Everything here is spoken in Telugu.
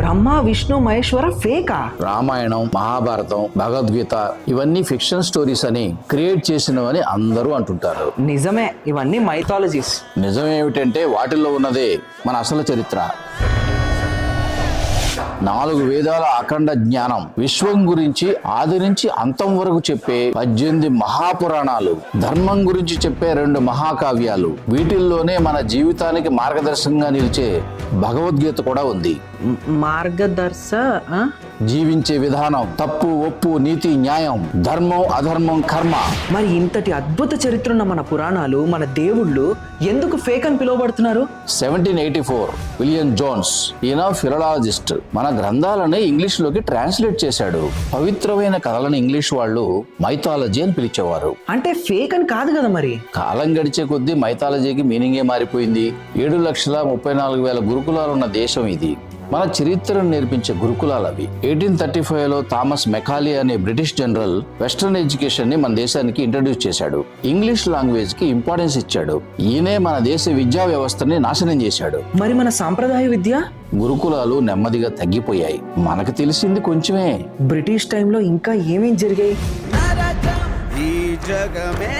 బ్రహ్మ విష్ణు మహేశ్వర ఫేకా? రామాయణం, మహాభారతం, భగవద్గీత ఇవన్నీ ఫిక్షన్ స్టోరీస్ అని క్రియేట్ చేసినవని అందరూ అంటుంటారు. నిజమే, ఇవన్నీ మైథాలజీస్. నిజమేమిటంటే వాటిల్లో ఉన్నదే మన అసలు చరిత్ర. 4 వేదాల అఖండ జ్ఞానం, విశ్వం గురించి ఆది నుంచి అంతం వరకు చెప్పే 18 మహాపురాణాలు, ధర్మం గురించి చెప్పే 2 మహాకావ్యాలు, వీటిల్లోనే మన జీవితానికి మార్గదర్శకంగా నిలిచే భగవద్గీత కూడా ఉంది. మార్గదర్శ జీవించే విధానం, తప్పు ఒప్పు, నీతి న్యాయం, ధర్మం అధర్మం, కర్మ. మరి ఇంతటి అద్భుత చరిత్ర ఉన్న మన పురాణాలు, మన దేవుళ్ళు ఎందుకు ఫేక్ అని పిలువబడుతున్నారు? 1784 విలియం జోన్స్, ఈయన ఫిలలాజిస్ట్, మన గ్రంథాలని ఇంగ్లీష్ లోకి ట్రాన్స్లేట్ చేశాడు. పవిత్రమైన కథలను ఇంగ్లీష్ వాళ్ళు మైథాలజీ అని పిలిచేవారు. అంటే ఫేక్ అని కాదు కదా మరి? కాలం గడిచే కొద్దీ మైథాలజీకి మీనింగే మారిపోయింది. 7,34,000 గురుకులాలు ఉన్న దేశం ఇది. మన చరిత్రను నేర్పించే గురుకులాలు అవి. 1835లో థామస్ మెకాలీ అనే బ్రిటిష్ జనరల్ వెస్టర్న్ ఎడ్యుకేషన్ ని మన దేశానికి ఇంట్రడ్యూస్ చేశాడు. ఇంగ్లీష్ లాంగ్వేజ్ కి ఇంపార్టెన్స్ ఇచ్చాడు. ఈయనే మన దేశ విద్యా వ్యవస్థని నాశనం చేశాడు. మరి మన సాంప్రదాయ విద్య? గురుకులాలు నెమ్మదిగా తగ్గిపోయాయి. మనకు తెలిసింది కొంచెమే. బ్రిటిష్ టైంలో ఇంకా ఏమేం జరిగాయి? ఈ జగమే